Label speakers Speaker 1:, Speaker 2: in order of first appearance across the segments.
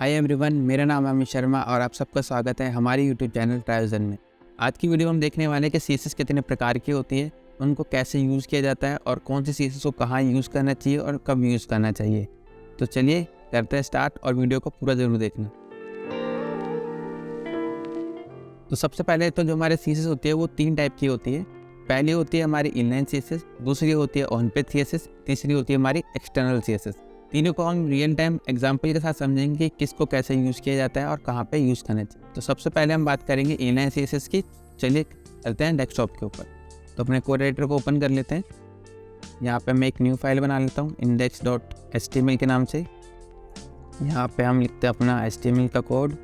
Speaker 1: Hi everyone, मेरा नाम अमित शर्मा और आप सबका स्वागत है हमारे यूट्यूब चैनल ट्राइजन में। आज की वीडियो हम देखने वाले हैं कि सीएसएस कितने प्रकार की होती है, उनको कैसे यूज़ किया जाता है और कौन सी सीएसएस को कहाँ यूज़ करना चाहिए और कब यूज़ करना चाहिए। तो चलिए करते हैं स्टार्ट और वीडियो को पूरा ज़रूर देखना। तो सबसे पहले तो जो हमारे सीएसएस होती है वो 3 टाइप की होती है। पहली होती है हमारी इनलाइन सीएसएस, दूसरी होती है ऑन पेज सीएसएस, तीसरी होती है हमारी एक्सटर्नल सीएसएस। तीनों को हम रियल टाइम एग्जांपल के साथ समझेंगे कि किसको कैसे यूज़ किया जाता है और कहाँ पे यूज़ करना चाहिए। तो सबसे पहले हम बात करेंगे इनलाइन सीएसएस की। चलिए करते हैं डेस्कटॉप के ऊपर। तो अपने कोड एडिटर को ओपन कर लेते हैं। यहाँ पे मैं एक न्यू फाइल बना लेता हूँ index.html के नाम से। यहाँ पे हम लिखते हैं अपना HTML का कोड।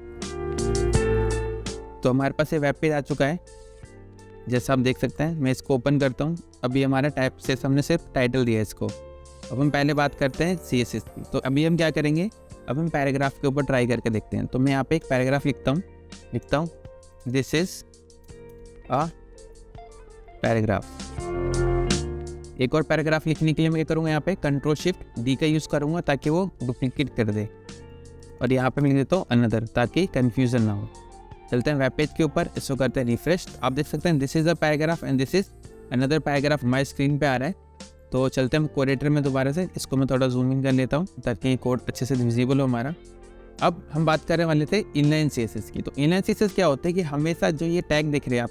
Speaker 1: तो हमारे पास ये वेब पेज आ चुका है, जैसा आप देख सकते हैं। मैं इसको ओपन करता हूँ। अभी हमारा टाइप से हमने सिर्फ टाइटल दिया है इसको। अब हम पहले बात करते हैं CSS की। तो अभी हम क्या करेंगे, अब हम पैराग्राफ के ऊपर ट्राई करके देखते हैं। तो मैं यहाँ पे एक पैराग्राफ लिखता हूँ दिस इज अ पैराग्राफ। एक और पैराग्राफ लिखने के लिए मैं क्या करूँगा, यहाँ पे Ctrl+Shift+D का यूज़ करूँगा ताकि वो डुप्लीकेट कर दे। और यहाँ पे मैं लिख देता हूँ अनदर, ताकि कन्फ्यूज़न ना हो। चलते हैं वेब पेज के ऊपर, इसको करते हैं रिफ्रेश। आप देख सकते हैं this is a paragraph and this is another paragraph हमारी स्क्रीन पे आ रहा है। तो चलते हैं कोड एडिटर में दोबारा से। इसको मैं थोड़ा जूम इन कर लेता हूँ ताकि कोड अच्छे से विजिबल हो हमारा। अब हम बात करने वाले थे इनलाइन सीएसएस की। तो इनलाइन सीएसएस क्या होता है कि हमेशा जो ये टैग दिख रहे हैं आप,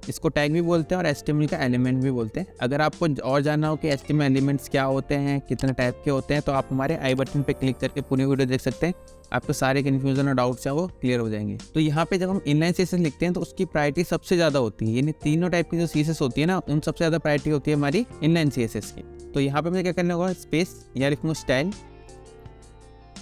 Speaker 1: इसको टैग भी बोलते हैं और HTML का एलिमेंट भी बोलते हैं। अगर आपको और जानना हो कि HTML एलिमेंट्स क्या होते हैं, कितने टाइप के होते हैं, तो आप हमारे आई बटन पे क्लिक करके पूरी वीडियो देख सकते हैं। आपको सारे कन्फ्यूजन और डाउट्स हैं वो क्लियर हो जाएंगे। तो यहाँ पे जब हम इनलाइन सीएसएस लिखते हैं तो उसकी प्रायोरिटी सबसे ज़्यादा होती है, यानी तीनों टाइप की जो सीएसएस होती है ना, उन सबसे ज़्यादा प्रायोरिटी होती है हमारी इनलाइन सीएसएस की। तो यहाँ पे मुझे क्या करना होगा, स्पेस या लिखूँगा स्टाइल।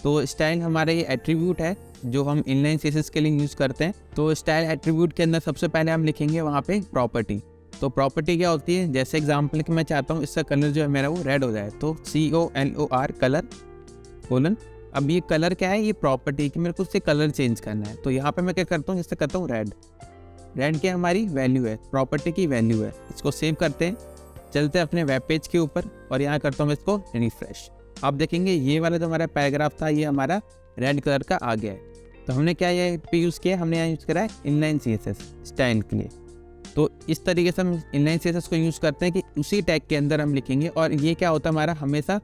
Speaker 1: तो स्टाइल हमारा ये एट्रीब्यूट है जो हम इनलाइन सीएसएस के लिए यूज़ करते हैं। तो स्टाइल एट्रीब्यूट के अंदर सबसे पहले हम लिखेंगे वहाँ पे प्रॉपर्टी। तो प्रॉपर्टी क्या होती है, जैसे एग्जांपल कि मैं चाहता हूँ इसका कलर जो है मेरा वो रेड हो जाए, तो COLOR कलर कोलन। अब ये कलर क्या है, ये प्रॉपर्टी कि मेरे को उससे कलर चेंज करना है। तो यहाँ पे मैं क्या करता हूँ, जैसे करता हूँ रेड। रेड क्या हमारी वैल्यू है, प्रॉपर्टी की वैल्यू है। इसको सेव करते हैं, चलते हैं अपने वेब पेज के ऊपर और यहाँ करता हूँ मैं इसको रिफ्रेश। आप देखेंगे ये वाला जो हमारा पैराग्राफ था ये हमारा रेड कलर का आ गया है। तो हमने क्या ये पे यूज़ किया, हमने यहाँ यूज़ करा है इनलाइन सीएसएस स्टाइल के लिए। तो इस तरीके से हम इनलाइन सीएसएस को यूज़ करते हैं कि उसी टैग के अंदर हम लिखेंगे। और ये क्या होता है, हमारा हमेशा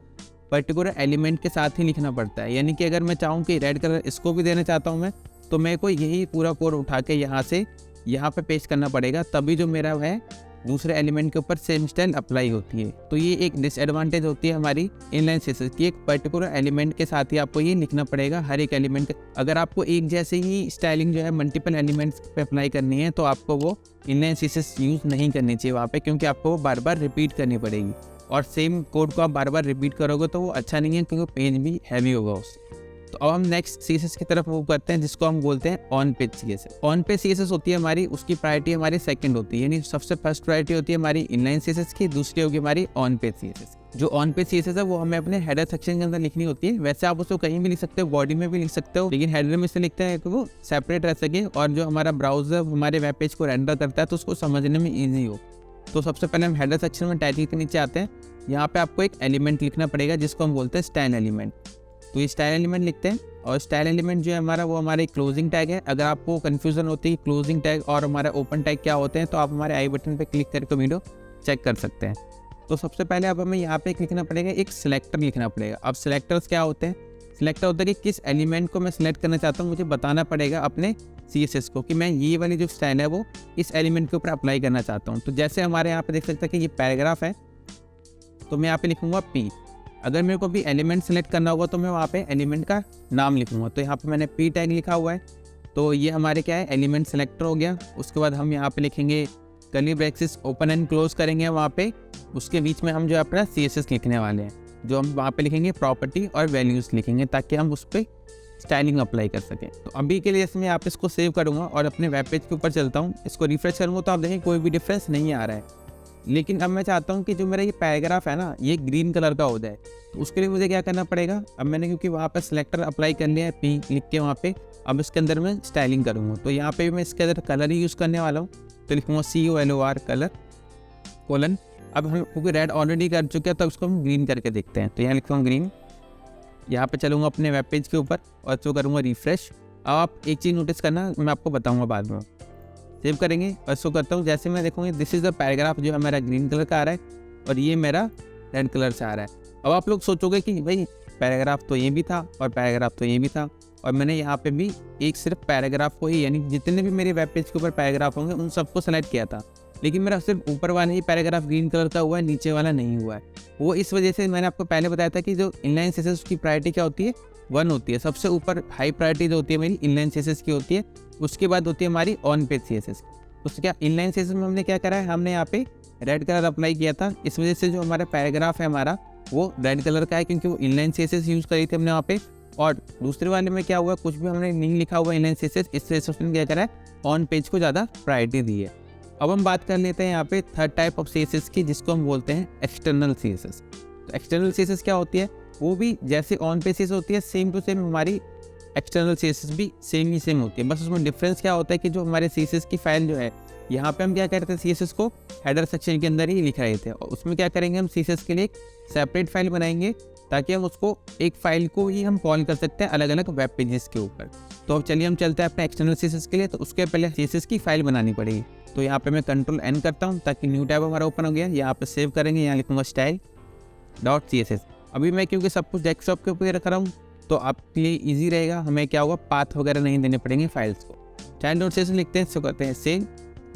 Speaker 1: पर्टिकुलर एलिमेंट के साथ ही लिखना पड़ता है। यानी कि अगर मैं चाहूँ कि रेड कलर इसको भी देना चाहता हूँ मैं, तो मेरे को यही पूरा कोड उठा के यहाँ से यहाँ पे पेस्ट करना पड़ेगा, तभी जो मेरा है दूसरे एलिमेंट के ऊपर सेम स्टाइल अप्लाई होती है। तो ये एक डिसएडवांटेज होती है हमारी इनलाइन सीएसएस की, एक पर्टिकुलर एलिमेंट के साथ ही आपको ये लिखना पड़ेगा हर एक एलिमेंट। अगर आपको एक जैसे ही स्टाइलिंग जो है मल्टीपल एलिमेंट्स पे अप्लाई करनी है तो आपको वो इनलाइन सीएसएस यूज़ नहीं करनी चाहिए वहाँ पे, क्योंकि आपको वो बार बार रिपीट करनी पड़ेगी। और सेम कोड को आप बार बार रिपीट करोगे तो वो अच्छा नहीं है, क्योंकि पेज भी हैवी होगा उससे। तो अब हम नेक्स्ट सीएसएस की तरफ मूव करते हैं, जिसको हम बोलते हैं on page CSS. On page CSS होती है हमारी, उसकी प्रायोरिटी हमारी सेकंड होती है, यानी सबसे फर्स्ट प्रायोरिटी होती है हमारी इनलाइन सीएसएस की, दूसरी होगी हमारी ऑन पेज सीएसएस। जो ऑन पेज सीएसएस है वो हमें अपने हेडर सेक्शन के अंदर लिखनी होती है। वैसे आप उसको कहीं भी लिख सकते हो, बॉडी में भी लिख सकते हो, लेकिन हेडर में से लिखते हैं तो वो सेपरेट रह सके और जो हमारा ब्राउजर हमारे वेब पेज को रेंडर करता है तो उसको समझने में ईजी हो। तो सबसे पहले हम हेडर सेक्शन में टाइटल के नीचे आते हैं। यहाँ पे आपको एक एलिमेंट लिखना पड़ेगा जिसको हम बोलते हैं स्टाइल एलिमेंट। तो ये स्टाइल एलिमेंट लिखते हैं और स्टाइल एलिमेंट जो है हमारा वो हमारा एक क्लोजिंग टैग है। अगर आपको कन्फ्यूजन होती है क्लोजिंग टैग और हमारा ओपन टैग क्या होते हैं तो आप हमारे आई बटन पे क्लिक करके वीडियो चेक कर सकते हैं। तो सबसे पहले अब हमें यहाँ पे लिखना पड़ेगा, एक सिलेक्टर लिखना पड़ेगा। अब सिलेक्टर्स क्या होते हैं, सिलेक्टर होता है कि किस एलिमेंट को मैं सिलेक्ट करना चाहता हूँ, मुझे बताना पड़ेगा अपने CSS को कि मैं ये वाली जो स्टाइल है वो इस एलिमेंट के ऊपर अप्लाई करना चाहता हूँ। तो जैसे हमारे यहाँ पे देख सकते हैं कि ये पैराग्राफ है, तो मैं यहाँ पे लिखूँगा P। अगर मेरे को भी एलिमेंट सेलेक्ट करना होगा तो मैं वहाँ पे एलिमेंट का नाम लिखूँगा। तो यहाँ पे मैंने P टैग लिखा हुआ है। तो ये हमारे क्या है, एलिमेंट सेलेक्टर हो गया। उसके बाद हम यहाँ पे लिखेंगे curly brackets open and close करेंगे वहाँ पे, उसके बीच में हम जो अपना CSS लिखने वाले हैं, जो हम वहाँ पे लिखेंगे प्रॉपर्टी और वैल्यूज़ लिखेंगे ताकि हम उस पर स्टाइलिंग अप्लाई कर सकें। तो अभी के लिए मैं यहाँ पे इसको सेव करूँगा और अपने वेब पेज के ऊपर चलता हूँ। इसको रिफ्रेश करूँगा तो आप देखें कोई भी डिफरेंस नहीं आ रहा है। लेकिन अब मैं चाहता हूँ कि जो मेरा ये पैराग्राफ है ना ये ग्रीन कलर का हो जाए। तो उसके लिए मुझे क्या करना पड़ेगा, अब मैंने क्योंकि वहाँ पर सिलेक्टर अप्लाई कर लिया है P लिख के वहाँ पे, अब इसके अंदर मैं स्टाइलिंग करूँगा। तो यहाँ पे मैं इसके अंदर कलर ही यूज़ करने वाला हूँ। तो लिखूँगा COLOR कलर कोलन। अब हम क्योंकि रेड ऑलरेडी कर चुके हैं तो उसको हम ग्रीन करके देखते हैं। तो यहाँ लिखूँगा ग्रीन। यहाँ पे चलूँगा अपने वेब पेज के ऊपर और इसको करूँगा रिफ्रेश। अब आप एक चीज़ नोटिस करना, मैं आपको बताऊँगा बाद में। सेव करेंगे और इसको करता हूँ, जैसे मैं देखूँगी दिस इज़ द पैराग्राफ जो है मेरा ग्रीन कलर का आ रहा है और ये मेरा रेड कलर से आ रहा है। अब आप लोग सोचोगे कि भाई पैराग्राफ तो ये भी था और पैराग्राफ तो ये भी था, और मैंने यहाँ पे भी एक सिर्फ पैराग्राफ को ही, यानी जितने भी मेरे वेब पेज के ऊपर पैराग्राफ होंगे उन सबको सेलेक्ट किया था, लेकिन मेरा सिर्फ ऊपर वाला ही पैराग्राफ ग्रीन कलर का हुआ है, नीचे वाला नहीं हुआ है। वो इस वजह से मैंने आपको पहले बताया था कि जो इनलाइन सीएसएस की प्रायोरिटी क्या होती है, 1 होती है। सबसे ऊपर हाई प्रायोरिटी जो होती है मेरी इनलाइन सीएसएस की होती है, उसके बाद होती है हमारी ऑन पेज सीएसएस। उसके क्या इनलाइन सीएसएस में हमने क्या करा है, हमने यहाँ पे रेड कलर अप्लाई किया था, इस वजह से जो हमारा पैराग्राफ है हमारा वो रेड कलर का है, क्योंकि वो इनलाइन सीएसएस यूज़ करी थी हमने वहाँ पे। और दूसरे वाले में क्या हुआ, कुछ भी हमने नहीं लिखा हुआ इनलाइन सीएसएस, इस वजह से उसने क्या करा है, ऑन पेज को ज़्यादा प्रायोरिटी दी है। अब हम बात कर लेते हैं यहाँ पे थर्ड टाइप ऑफ सीएसएस की, जिसको हम बोलते हैं एक्सटर्नल सीएसएस। तो एक्सटर्नल सीएसएस क्या होती है, वो भी जैसे ऑन पेज सीएसएस होती है सेम टू सेम हमारी एक्सटर्नल सीएसएस भी सेम ही सेम होती है। बस उसमें डिफरेंस क्या होता है कि जो हमारे सीएसएस की फाइल जो है, यहाँ पे हम क्या करते हैं, सीएसएस को हेडर सेक्शन के अंदर ही लिख रहे थे, और उसमें क्या करेंगे, हम सीएसएस के लिए एक सेपरेट फाइल बनाएंगे ताकि हम उसको एक फाइल को ही हम कॉल कर सकते हैं अलग अलग वेब पेजेस के ऊपर। तो अब चलिए हम चलते हैं अपने एक्सटर्नल सीएसएस के लिए। तो उसके पहले सीएसएस की फाइल बनानी पड़ेगी। तो यहाँ पे मैं Ctrl+N करता हूँ ताकि न्यू टैब हमारा ओपन हो गया। यहाँ पे सेव करेंगे, यहाँ लिखूंगा style.css। अभी मैं क्योंकि सब कुछ डेस्कटॉप के ऊपर रख रहा हूँ तो आपके लिए ईजी रहेगा, हमें क्या होगा, पाथ वगैरह नहीं देने पड़ेंगे फाइल्स को। style.css लिखते हैं, इसको करते हैं सेव।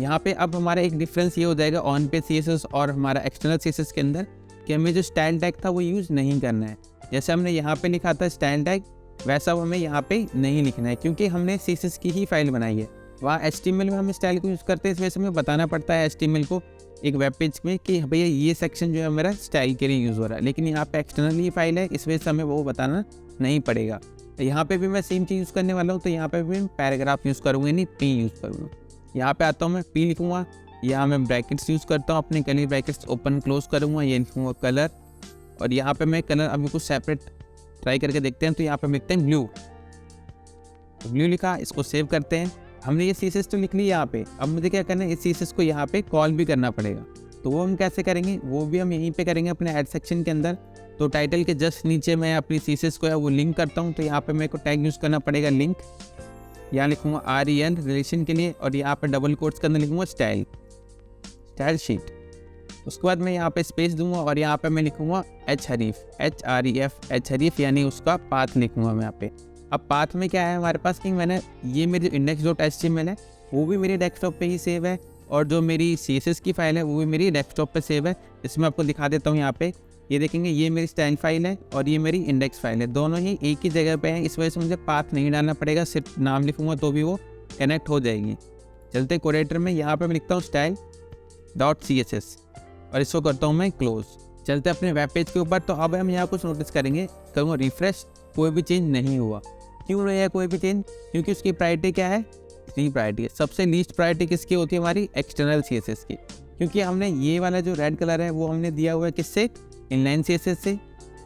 Speaker 1: यहाँ पे अब हमारा एक डिफरेंस ये हो जाएगा ऑन पेज सीएसएस और हमारा एक्सटर्नल सीएसएस के अंदर, कि हमें जो स्टाइल टैग था वो यूज़ नहीं करना है। जैसे हमने यहाँ पे लिखा था स्टाइल टैग, वैसा हमें यहाँ पे नहीं लिखना है, क्योंकि हमने सीएसएस की ही फाइल बनाई है। वहाँ HTML में हम स्टाइल को यूज़ करते हैं, इस वजह से हमें बताना पड़ता है HTML को एक वेब पेज में कि भैया ये सेक्शन जो है मेरा स्टाइल के लिए यूज़ हो रहा है, लेकिन यहाँ पे एक्सटर्नल ही फाइल है, इस वजह से हमें वो बताना नहीं पड़ेगा। यहाँ पे भी मैं सेम चीज़ यूज़ करने वाला हूँ, तो यहाँ पे भी मैं पैराग्राफ यूज़ करूँगा, नहीं P यूज़ करूँगा। यहाँ पे आता हूँ मैं P लिखूँगा, यहाँ मैं ब्रैकेट्स यूज़ करता हूँ, अपने कर्ली ब्रैकेट्स ओपन क्लोज करूँगा, ये लिखूँगा कलर, और यहाँ पे मैं कलर अभी कुछ सेपरेट ट्राई करके देखते हैं। तो यहाँ पे लिखते हैं ब्लू लिखा, इसको सेव करते हैं। हमने ये सीएसएस तो लिख ली यहाँ पे, अब मुझे क्या करना है, इस सीएसएस को यहाँ पे कॉल भी करना पड़ेगा। तो वो हम कैसे करेंगे, वो भी हम यहीं पे करेंगे अपने ऐड सेक्शन के अंदर। तो टाइटल के जस्ट नीचे मैं अपनी सीएसएस को है वो लिंक करता हूँ, तो यहाँ पे मेरे को टैग यूज़ करना पड़ेगा लिंक, यहाँ लिखूँगा REN रिलेशन के लिए, और यहाँ पे डबल कोट्स के अंदर लिखूँगा स्टाइल शीट। उसके बाद मैं यहाँ पे स्पेस दूंगा और यहाँ पे मैं लिखूँगा href, यानी उसका पाथ लिखूँगा मैं यहाँ पे। अब पाथ में क्या है हमारे पास, कि मैंने ये मेरी index.html है वो भी मेरे डेस्कटॉप पे ही सेव है, और जो मेरी CSS की फाइल है वो भी मेरी डेस्कटॉप पे सेव है। इसमें आपको दिखा देता हूँ, यहाँ पे ये देखेंगे, ये मेरी स्टाइल फाइल है और ये मेरी इंडेक्स फाइल है, दोनों ही एक ही जगह पे हैं। इस वजह से मुझे पाथ नहीं डालना पड़ेगा, सिर्फ नाम लिखूँगा तो भी वो कनेक्ट हो जाएगी। चलते कोडेटर में, यहाँ पर मैं लिखता हूँ style.css और इसको करता हूँ मैं क्लोज। चलते अपने वेब पेज के ऊपर। तो अब हम यहाँ कुछ नोटिस करेंगे, करूँगा रिफ्रेश, कोई भी चेंज नहीं हुआ। क्यों नहीं है कोई भी चेंज, क्योंकि उसकी प्रायोरिटी क्या है, 3 प्रायोरिटी है। सबसे लीस्ट प्रायोरिटी किसकी होती है, हमारी एक्सटर्नल सीएसएस की, क्योंकि हमने ये वाला जो रेड कलर है वो हमने दिया हुआ है किससे, इनलाइन सीएसएस से।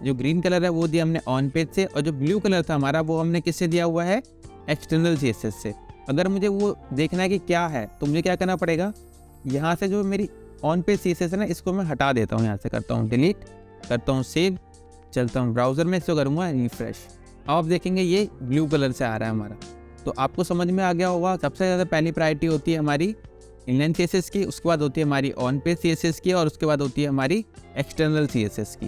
Speaker 1: जो ग्रीन कलर है वो दिया हमने ऑन पेज से, और जो ब्लू कलर था हमारा वो हमने किससे दिया हुआ है, एक्सटर्नल सीएसएस से। अगर मुझे वो देखना है कि क्या है तो मुझे क्या करना पड़ेगा, यहाँ से जो मेरी ऑन पेज सीएसएस है ना, इसको मैं हटा देता हूँ, यहाँ से करता हूँ डिलीट, करता हूँ सेव, चलता हूँ ब्राउज़र में, इसको करूँगा रिफ्रेश। अब आप देखेंगे ये ब्लू कलर से आ रहा है हमारा। तो आपको समझ में आ गया होगा, सबसे ज़्यादा पहली प्रायोरिटी होती है हमारी इनलाइन सीएसएस की, उसके बाद होती है हमारी ऑन पेज सीएसएस की, और उसके बाद होती है हमारी एक्सटर्नल सीएसएस की।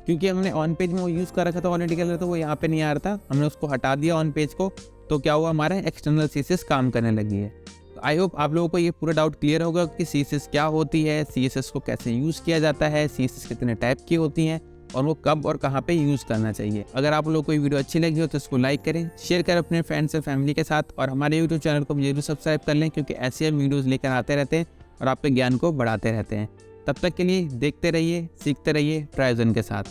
Speaker 1: क्योंकि हमने ऑन पेज में वो यूज़ कर रखा था ऑलरेडी कलर, तो वो यहाँ पे नहीं आ रहा था, हमने उसको हटा दिया ऑन पेज को, तो क्या हुआ, हमारा एक्सटर्नल सीएसएस काम करने लगी है। तो आई होप आप लोगों को ये पूरा डाउट क्लियर होगा कि सीएसएस क्या होती है, सीएसएस को कैसे यूज़ किया जाता है, सीएसएस कितने टाइप की होती हैं, और वो कब और कहाँ पे यूज़ करना चाहिए। अगर आप लोगों को ये वीडियो अच्छी लगी हो तो इसको लाइक करें, शेयर करें अपने फ्रेंड्स और फैमिली के साथ, और हमारे यूट्यूब चैनल को जरूर सब्सक्राइब कर लें, क्योंकि ऐसे हम वीडियोज़ लेकर आते रहते हैं और आपके ज्ञान को बढ़ाते रहते हैं। तब तक के लिए देखते रहिए, सीखते रहिए ट्राइजन के साथ।